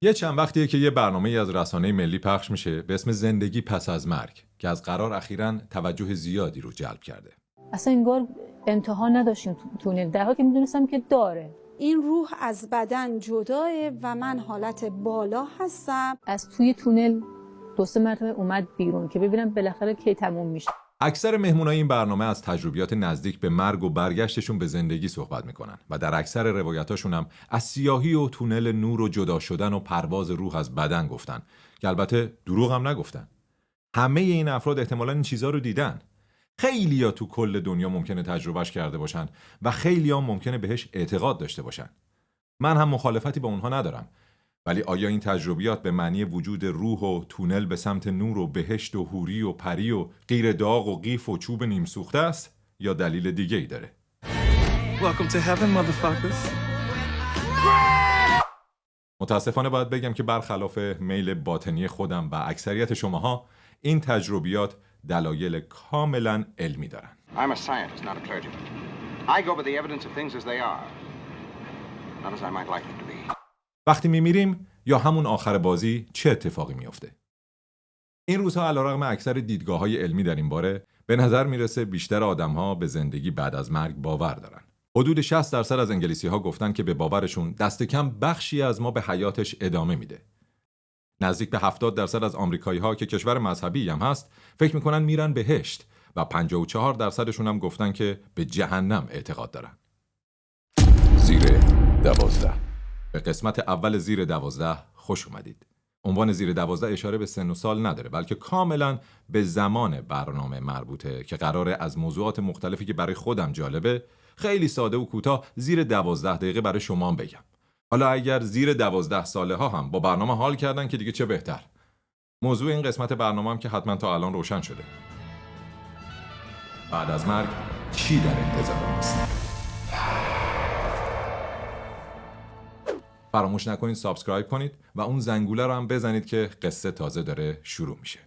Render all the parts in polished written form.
یه چند وقتیه که یه برنامه‌ای از رسانه ملی پخش میشه به اسم زندگی پس از مرگ که از قرار اخیراً توجه زیادی رو جلب کرده. اصلا انگار انتها نداشتیم تونل، در حالی که میدونستم که داره. این روح از بدن جداه و من حالت بالا هستم. از توی تونل 2-3 مرتبه اومد بیرون که ببینم بالاخره کی تموم میشه. اکثر مهمونای این برنامه از تجربیات نزدیک به مرگ و برگشتشون به زندگی صحبت میکنن و در اکثر روایتاشون هم از سیاهی و تونل نور و جدا شدن و پرواز روح از بدن گفتن که البته دروغ هم نگفتن. همه این افراد احتمالاً این چیزا رو دیدن. خیلیا تو کل دنیا ممکنه تجربهش کرده باشن و خیلیا ممکنه بهش اعتقاد داشته باشن. من هم مخالفتی با اونها ندارم. ولی آیا این تجربیات به معنی وجود روح و تونل به سمت نور و بهشت و حوری و پری و غیر داغ و قیف و چوب نیم سوخته است یا دلیل دیگه ای داره؟ Welcome to heaven, motherfuckers. متاسفانه باید بگم که برخلاف میل باطنی خودم و اکثریت شماها این تجربیات دلایل کاملا علمی دارن. I'm a scientist, not a clergyman. I go by the evidence of things as they are, not as I might like them to be. وقتی میمیریم یا همون آخر بازی چه اتفاقی میفته؟ این روزها علیرغم اکثر دیدگاه‌های علمی در این باره به نظر میرسه بیشتر آدم‌ها به زندگی بعد از مرگ باور دارن. حدود 60% از انگلیسی‌ها گفتن که به باورشون دست کم بخشی از ما به حیاتش ادامه میده. نزدیک به 70% از آمریکایی‌ها که کشور مذهبی هم هست فکر میکنن میرن بهشت و 54%شون هم گفتن که به جهنم اعتقاد دارن. زیر 12. به قسمت اول زیر 12 خوش اومدید. عنوان زیر 12 اشاره به سن و سال نداره بلکه کاملا به زمان برنامه مربوطه که قراره از موضوعات مختلفی که برای خودم جالبه خیلی ساده و کوتاه زیر 12 دقیقه برای شما بگم. حالا اگر زیر 12 ساله ها هم با برنامه حال کردن که دیگه چه بهتر. موضوع این قسمت برنامه هم که حتما تا الان روشن شده. بعد از مرگ چی در انتظار ماست؟ فراموش نکنید سابسکرایب کنید و اون زنگوله رو هم بزنید که قصه تازه داره شروع میشه.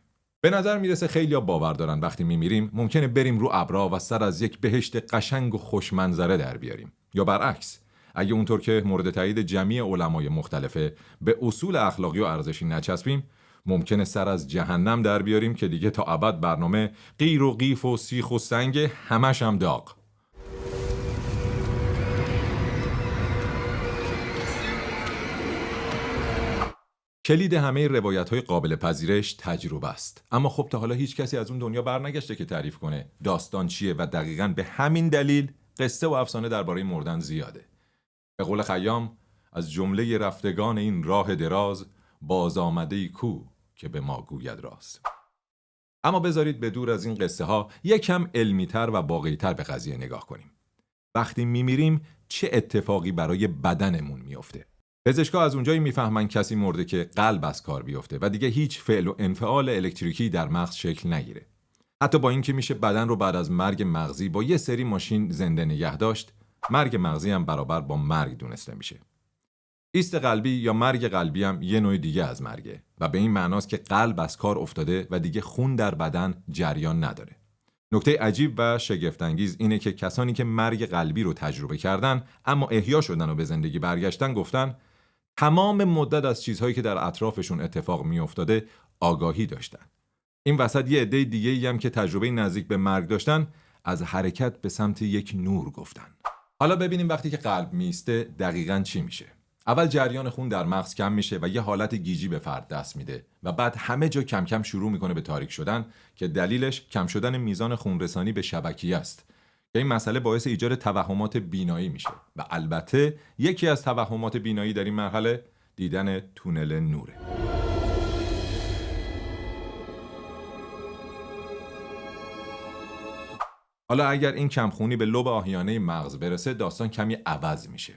به نظر میرسه خیلی‌ها باور دارن وقتی میمیریم ممکنه بریم رو ابرها و سر از یک بهشت قشنگ و خوش منظره در بیاریم. یا برعکس، اگه اونطور که مورد تایید جمعی علمای مختلفه به اصول اخلاقی و ارزشی نچسبیم ممکنه سر از جهنم در بیاریم که دیگه تا ابد برنامه غیر و قیف و سیخ و سنگ همش هم داغ. کلید همه روایت‌های قابل پذیرش تجربه است. اما خب تا حالا هیچ کسی از اون دنیا برنگشته که تعریف کنه داستان چیه و دقیقاً به همین دلیل قصه و افسانه درباره مردن زیاده. به قول خیام از جمله رفتگان این راه دراز باز آمده‌ای کو که به ما گوید راز. اما بذارید به دور از این قصه ها یکم علمی‌تر و واقعی‌تر به قضیه نگاه کنیم. وقتی میمیریم چه اتفاقی برای بدنمون میفته؟ پزشکا از اونجایی میفهمن کسی مرده که قلب از کار بیفته و دیگه هیچ فعل و انفعال الکتریکی در مغز شکل نگیره. حتی با اینکه میشه بدن رو بعد از مرگ مغزی با یه سری ماشین زنده نگه داشت، مرگ مغزی هم برابر با مرگ دونسته میشه. ایست قلبی یا مرگ قلبی هم یه نوع دیگه از مرگه و به این معناست که قلب از کار افتاده و دیگه خون در بدن جریان نداره. نکته عجیب و شگفت‌انگیز اینه که کسانی که مرگ قلبی رو تجربه کردن اما احیا شدن و به زندگی برگشتن گفتن تمام مدت از چیزهایی که در اطرافشون اتفاق میافتاده آگاهی داشتن. این وسط یه عده دیگه‌ای هم که تجربه نزدیک به مرگ داشتن از حرکت به سمت یک نور گفتن. حالا ببینیم وقتی که قلب میسته دقیقاً چی میشه. اول جریان خون در مغز کم میشه و یه حالت گیجی به فرد دست میده و بعد همه جا کم کم شروع میکنه به تاریک شدن که دلیلش کم شدن میزان خونرسانی به شبکیه است. که این مسئله باعث ایجاد توهمات بینایی میشه و البته یکی از توهمات بینایی در این مرحله دیدن تونل نوره. حالا اگر این کمخونی به لوب آهیانه مغز برسه داستان کمی عوض میشه.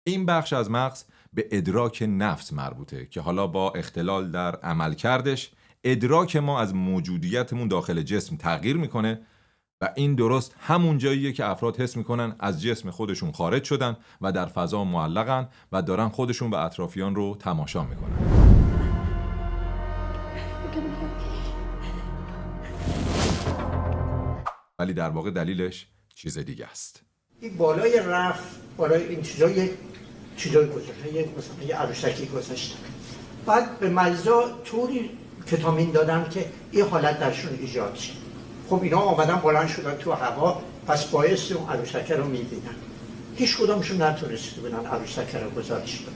این بخش از مغز به ادراک نفس مربوطه که حالا با اختلال در عملکردش ادراک ما از موجودیتمون داخل جسم تغییر میکنه و این درست همون جاییه که افراد حس میکنن از جسم خودشون خارج شدن و در فضا معلقن و دارن خودشون و اطرافیان رو تماشا میکنن. ولی در واقع دلیلش چیز دیگه است. این بالای رف، بالای این چیزای گذاشتن، مثلا یه عروسکی گذاشتن. بعد به مریضا طوری کتامین دادم که این حالت درشون ایجاد شد. خب اینا آمدن بلند شدن تو هوا، پس باعث اون عروسک رو میدیدن. هیچ کدامشون نتونسته بودن عروسک رو گزارش بدن.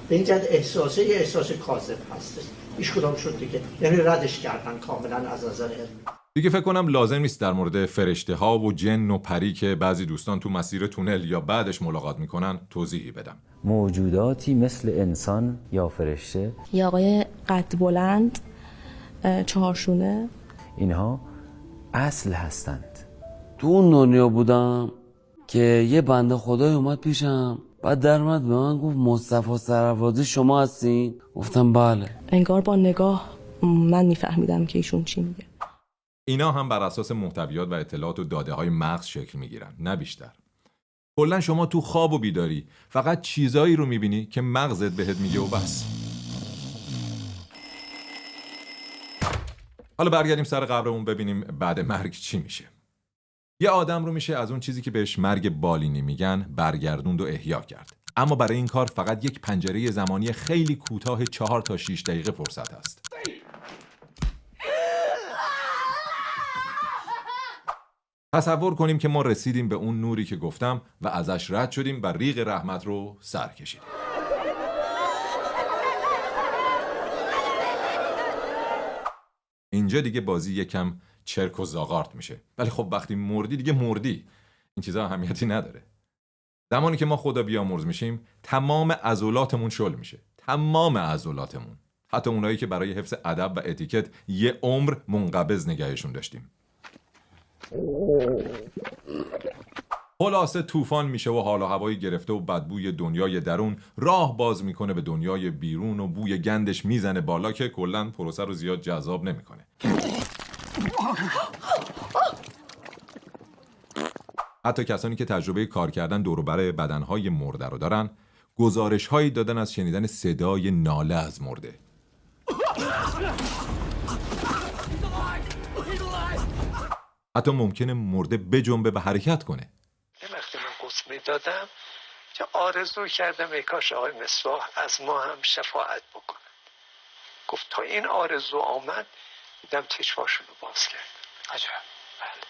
به این جهت احساس کاذب هستش. هیچ کدامشون دیگه یعنی ردش کردن کاملا از نظر علمی. دیگه فکر کنم لازم نیست در مورد فرشته ها و جن و پری که بعضی دوستان تو مسیر تونل یا بعدش ملاقات میکنن توضیحی بدم. موجوداتی مثل انسان یا فرشته یا آقای قد بلند، چهارشونه، اینها اصل هستند. تو اون دنیا بودم که یه بنده خدای اومد پیشم، بعد در اومد به من گفت مصطفی سرافرازی شما هستین؟ گفتم بله. انگار با نگاه من میفهمیدم که ایشون چی میگه. اینا هم بر اساس محتویات و اطلاعات و داده های مغز شکل میگیرن، نه بیشتر. کلا شما تو خواب و بیداری فقط چیزایی رو میبینی که مغزت بهت میگه و بس. حالا برگردیم سر قبرمون ببینیم بعد مرگ چی میشه. یه آدم رو میشه از اون چیزی که بهش مرگ بالینی میگن برگردوند و احیا کرد. اما برای این کار فقط یک پنجره زمانی خیلی کوتاه 4 تا 6 دقیقه فرصت هست. تصور کنیم که ما رسیدیم به اون نوری که گفتم و ازش رد شدیم و ریگ رحمت رو سر کشیدیم. اینجا دیگه بازی یکم چرک و زاغارت میشه. ولی خب وقتی مردی دیگه مردی. این چیزا اهمیتی نداره. زمانی که ما خدا بیامرز میشیم تمام عضلاتمون شل میشه. تمام عضلاتمون. حتی اونایی که برای حفظ ادب و اتیکت یه عمر منقبض نگهشون داشتیم. خلاصه طوفان میشه و حال و هوایی گرفته و بدبوی دنیای درون راه باز میکنه به دنیای بیرون و بوی گندش میزنه بالا که کلاً پروسه رو زیاد جذاب نمیکنه. حتی کسانی که تجربه کار کردن دور و بر بدنهای مرده رو دارن گزارش‌هایی دادن از شنیدن صدای ناله از مرده. حتی ممکنه مرده بجنبه و حرکت کنه. وقتی من قسط میدادم که آرزو کردم ای کاش آقای مصباح از ما هم شفاعت بکنه. گفت تا این آرزو آمد دیدم چشماشون رو باز کرد. عجب. بله.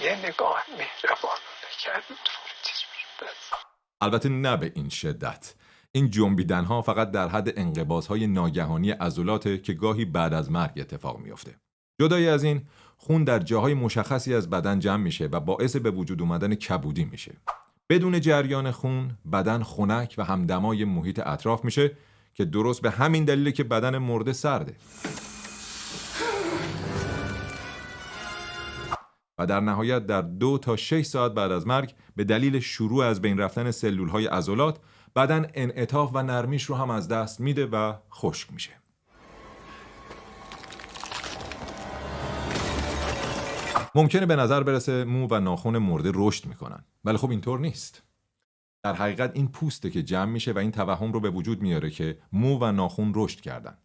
یه نگاه مهربانانه کرد البته نه به این شدت. این جنبیدن‌ها فقط در حد انقباض‌های ناگهانی عضلاته که گاهی بعد از مرگ اتفاق میفته. جدای از این، خون در جاهای مشخصی از بدن جمع میشه و باعث به وجود اومدن کبودی میشه. بدون جریان خون، بدن خنک و همدمای محیط اطراف میشه که درست به همین دلیله که بدن مرده سرده. و در نهایت در 2 تا 6 ساعت بعد از مرگ به دلیل شروع از بین رفتن سلولهای عضلات، بدن انعطاف و نرمیش رو هم از دست میده و خشک میشه. ممکنه به نظر برسه مو و ناخن مرده رشد میکنن، ولی خب اینطور نیست. در حقیقت این پوسته که جمع میشه و این توهم رو به وجود میاره که مو و ناخن رشد کردن.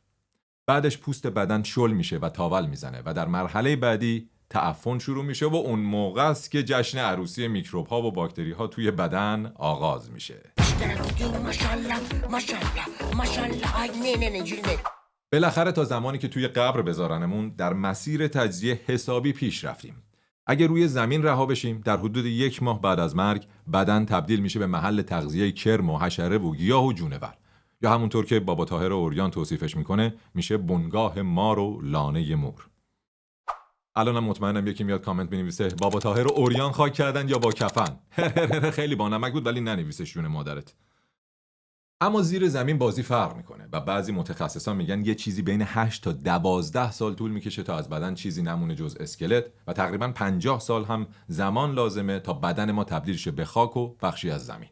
بعدش پوست بدن شل میشه و تاول میزنه و در مرحله بعدی تعفن شروع میشه و اون موقع است که جشن عروسی میکروب ها و باکتری ها توی بدن آغاز میشه. بالاخره تا زمانی که توی قبر بذارنمون در مسیر تجزیه حسابی پیش رفتیم. اگه روی زمین رها بشیم در حدود 1 ماه بعد از مرگ بدن تبدیل میشه به محل تغذیه کرم و حشره و گیاه و جونور، یا همونطور که بابا طاهر اوریان توصیفش میکنه میشه بنگاه مار و لانه مور. الانم مطمئنم یکی میاد کامنت بنویسه بابا طاهر و اوریان خاک کردن یا با کفن. خیلی بانمک بود ولی ننویسش جون مادرت. اما زیر زمین بازی فرق میکنه و بعضی متخصصان میگن یه چیزی بین 8 تا 12 سال طول میکشه تا از بدن چیزی نمونه جز اسکلت و تقریبا 50 سال هم زمان لازمه تا بدن ما تبدیل شه به خاک و بخشی از زمین.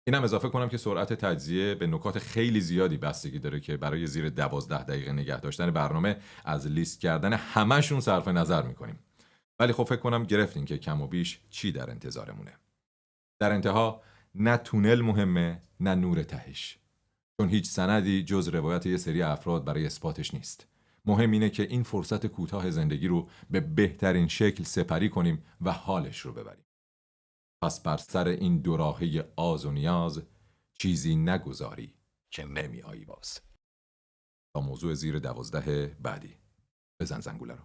اینم اضافه کنم که سرعت تجزیه به نکات خیلی زیادی بستگی داره که برای زیر 12 دقیقه نگه داشتن برنامه از لیست کردن همشون صرف نظر میکنیم. ولی خب فکر کنم گرفتین که کم و بیش چی در انتظارمونه. در انتها نه تونل مهمه نه نور تهش، چون هیچ سندی جز روایت یه سری افراد برای اثباتش نیست. مهم اینه که این فرصت کوتاه زندگی رو به بهترین شکل سپری کنیم و حالش رو ببریم. پس بر سر این دوراهی آز و نیاز چیزی نگذاری که نمیایی باز. تا موضوع زیر 12 بعدی. بزن زنگوله رو.